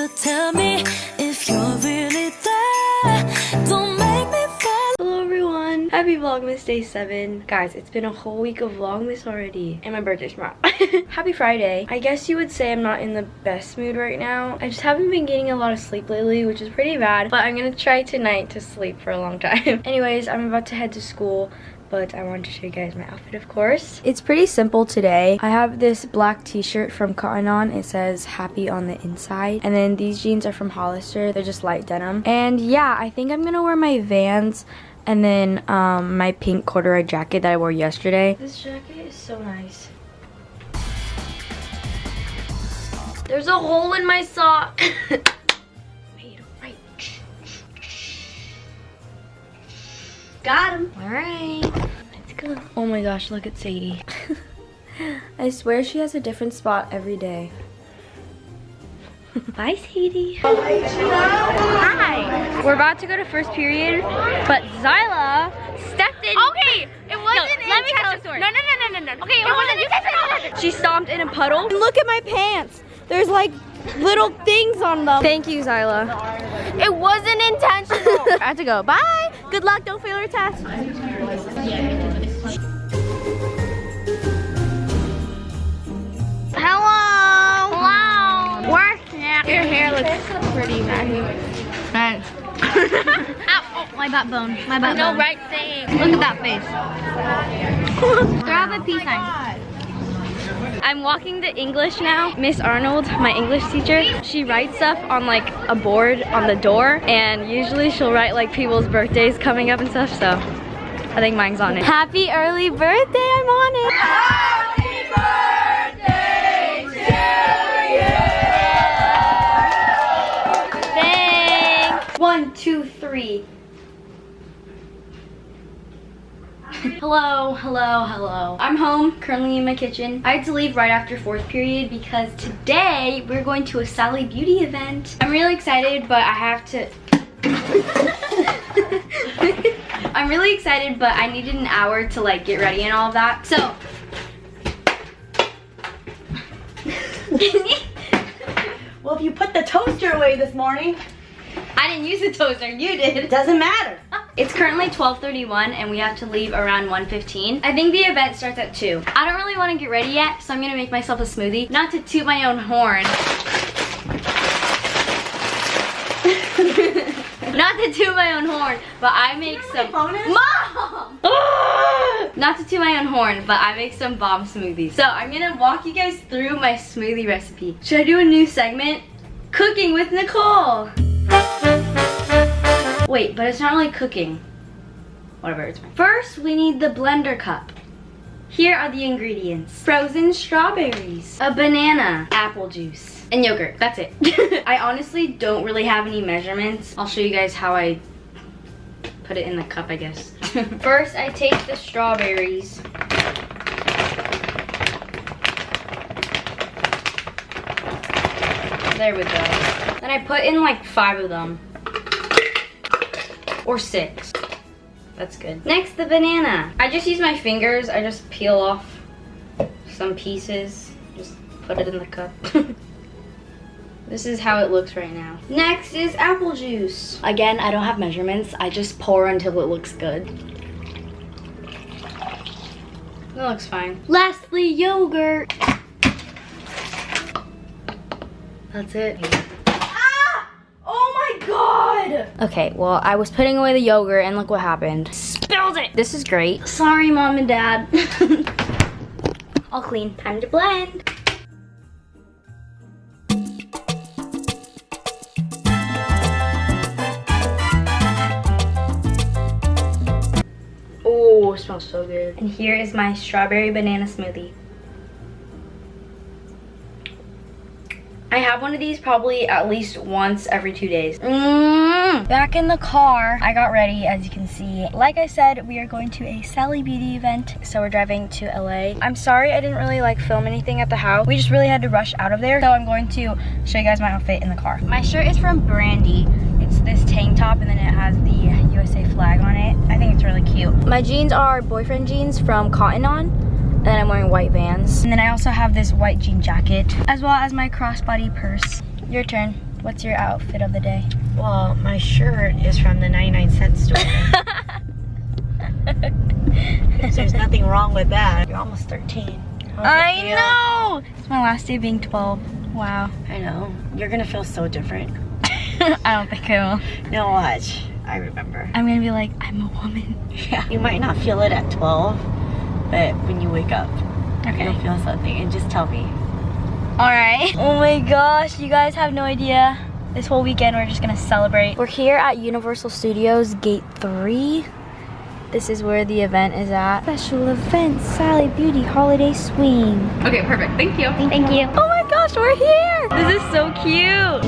So tell me if you're really there. Don't make me fall. Hello everyone, happy Vlogmas day 7. Guys, it's been a whole week of Vlogmas already, and my birthday's tomorrow. Happy Friday. I guess you would say I'm not in the best mood right now. I just haven't been getting a lot of sleep lately, which is pretty bad, but I'm gonna try tonight to sleep for a long time. Anyways, I'm about to head to school, but I wanted to show you guys my outfit, of course. It's pretty simple today. I have this black t-shirt from Cotton On. It says happy on the inside. And then these jeans are from Hollister. They're just light denim. And yeah, I think I'm gonna wear my Vans and then my pink corduroy jacket that I wore yesterday. This jacket is so nice. There's a hole in my sock. Got him. All right, let's go. Oh my gosh, look at Sadie. I swear she has a different spot every day. Bye, Sadie. Hi. We're about to go to first period, but Zyla stepped in. Okay, it wasn't. No, let me tell the story. No. Okay, it wasn't intentional. She stomped in a puddle. And look at my pants. There's like little things on them. Thank you, Zyla. It wasn't intentional. I have to go. Bye. Good luck. Don't fail your test. Hello. Where's Snack? Your hair looks pretty, Maggie. Ow, oh, my butt bone. My butt bone. No right saying. Look at that face. Grab a peace sign. I'm walking to English now. Miss Arnold, my English teacher, she writes stuff on like a board on the door, and usually she'll write like people's birthdays coming up and stuff, so I think mine's on it. Happy early birthday, I'm on it. Happy birthday to you. Thanks. 1, 2, 3. Hello. I'm home, currently in my kitchen. I had to leave right after 4th period because today we're going to a Sally Beauty event. I'm really excited, but I have to... I'm really excited, but I needed an hour to like get ready and all of that. So... Well, if you put the toaster away this morning... I didn't use the toaster, you did. It doesn't matter. It's currently 12:31 and we have to leave around 1:15. I think the event starts at 2. I don't really want to get ready yet, so I'm gonna make myself a smoothie. Not to toot my own horn. Not to toot my own horn, but I make some... Mom! Not to toot my own horn, but I make some bomb smoothies. So I'm gonna walk you guys through my smoothie recipe. Should I do a new segment? Cooking with Nicole. Wait, but it's not really cooking. Whatever, it's fine. First, we need the blender cup. Here are the ingredients. Frozen strawberries, a banana, apple juice, and yogurt. That's it. I honestly don't really have any measurements. I'll show you guys how I put it in the cup, I guess. First, I take the strawberries. There we go. Then I put in like 5 of them. Or 6. That's good. Next, the banana. I just use my fingers. I just peel off some pieces. Just put it in the cup. This is how it looks right now. Next is apple juice. Again, I don't have measurements. I just pour until it looks good. That looks fine. Lastly, yogurt. That's it. Okay, well, I was putting away the yogurt and look what happened. Spilled it! This is great. Sorry, Mom and Dad. All clean. Time to blend. Oh, it smells so good. And here is my strawberry banana smoothie. I have one of these probably at least once every 2 days. Back in the car, I got ready, as you can see. Like I said, we are going to a Sally Beauty event, so we're driving to LA. I'm sorry I didn't really like film anything at the house. We just really had to rush out of there, so I'm going to show you guys my outfit in the car. My shirt is from Brandy. It's this tank top, and then it has the USA flag on it. I think it's really cute. My jeans are boyfriend jeans from Cotton On. And then I'm wearing white Vans. And then I also have this white jean jacket, as well as my crossbody purse. Your turn. What's your outfit of the day? Well, my shirt is from the 99-cent store. So there's nothing wrong with that. You're almost 13. I know! It's my last day being 12. Wow. I know. You're gonna feel so different. I don't think I will. No, watch. I remember. I'm gonna be like, I'm a woman. Yeah. You might not feel it at 12, but when you wake up, Okay. you'll feel something. And just tell me. Alright. Oh my gosh, you guys have no idea. This whole weekend we're just gonna celebrate. We're here at Universal Studios, Gate 3. This is where the event is at. Special event, Sally Beauty Holiday Swing. Okay, perfect. Thank you. Thank you. Oh my gosh, we're here! This is so cute!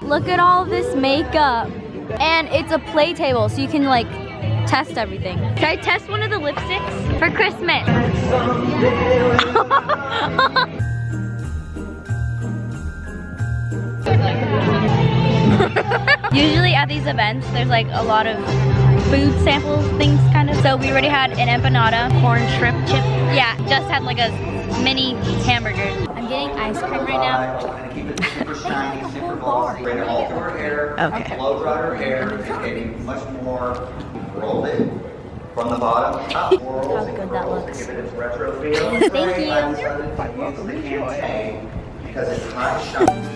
Look at all this makeup. And it's a play table, so you can like test everything. Can I test one of the lipsticks for Christmas? Usually at these events, there's like a lot of food sample things kind of. So we already had an empanada, corn shrimp chip. Yeah, just had like a mini hamburger. I'm getting ice cream right now. Okay. Blow dry her hair, indicating much more roll it from the bottom up. How good that looks. Give it its retro feel. Thank you. Because it's high shine.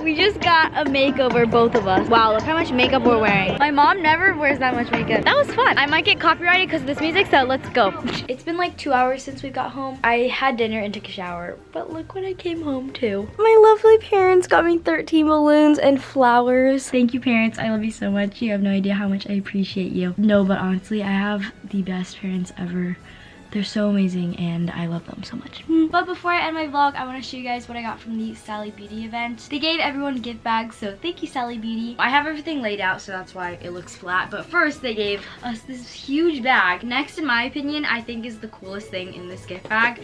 We just got a makeover, both of us. Wow, look how much makeup we're wearing. My mom never wears that much makeup. That was fun. I might get copyrighted because of this music, so let's go. It's been like 2 hours since we got home. I had dinner and took a shower, but look what I came home to. My lovely parents got me 13 balloons and flowers. Thank you, parents. I love you so much. You have no idea how much I appreciate you. No, but honestly, I have the best parents ever. They're so amazing and I love them so much. But before I end my vlog, I want to show you guys what I got from the Sally Beauty event. They gave everyone gift bags, so thank you, Sally Beauty. I have everything laid out, so that's why it looks flat. But first, they gave us this huge bag. Next, in my opinion, I think is the coolest thing in this gift bag.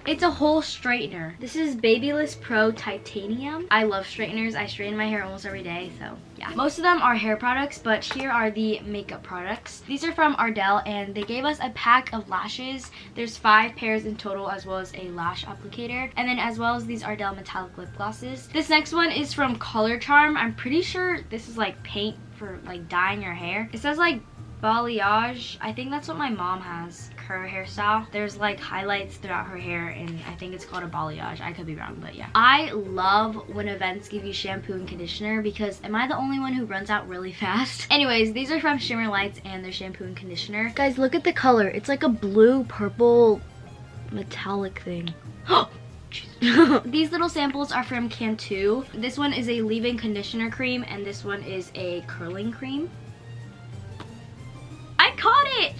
It's a whole straightener. This is Babyliss Pro Titanium. I love straighteners. I straighten my hair almost every day, so yeah. Most of them are hair products, but here are the makeup products. These are from Ardell, and they gave us a pack of lashes. There's 5 pairs in total, as well as a lash applicator, and then as well as these Ardell metallic lip glosses. This next one is from Color Charm. I'm pretty sure this is like paint for like dyeing your hair. It says like balayage. I think that's what my mom has, her hairstyle. There's like highlights throughout her hair, and I think it's called a balayage. I could be wrong, but yeah. I love when events give you shampoo and conditioner, because am I the only one who runs out really fast? Anyways, these are from Shimmer Lights and their shampoo and conditioner. Guys, look at the color. It's like a blue purple metallic thing. These little samples are from Cantu. This one is a leave-in conditioner cream, and this one is a curling cream. I caught it!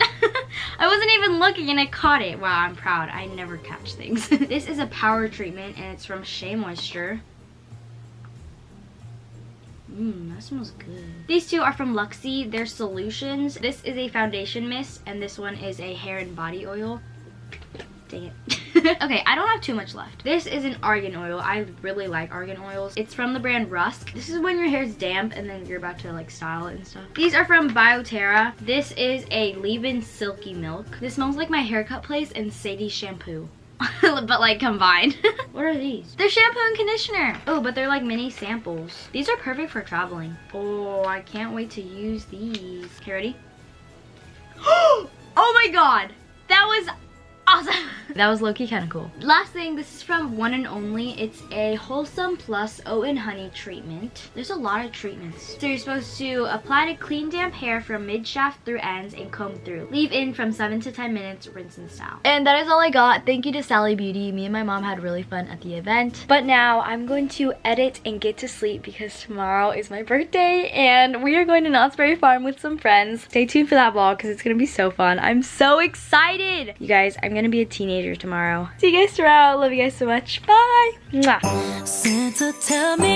I wasn't even looking and I caught it. Wow, I'm proud. I never catch things. This is a power treatment and it's from Shea Moisture. That smells good. These two are from Luxie. They're solutions. This is a foundation mist and this one is a hair and body oil. Dang it. Okay, I don't have too much left. This is an argan oil. I really like argan oils. It's from the brand Rusk. This is when your hair's damp and then you're about to like style it and stuff. These are from BioTerra. This is a leave-in silky milk. This smells like my haircut place and Sadie's shampoo. But like combined. What are these? They're shampoo and conditioner. Oh, but they're like mini samples. These are perfect for traveling. Oh, I can't wait to use these. Okay, ready? Oh my god! That was awesome. That was low-key kind of cool. Last thing, this is from One and Only. It's a Wholesome Plus Oat and Honey treatment. There's a lot of treatments. So you're supposed to apply to clean damp hair from mid-shaft through ends and comb through. Leave in from 7 to 10 minutes, rinse and style. And that is all I got. Thank you to Sally Beauty. Me and my mom had really fun at the event. But now I'm going to edit and get to sleep because tomorrow is my birthday and we are going to Knott's Berry Farm with some friends. Stay tuned for that vlog because it's going to be so fun. I'm so excited. You guys, I'm going to be a teenager tomorrow. See you guys tomorrow. Love you guys so much. Bye. Mwah. Santa, tell me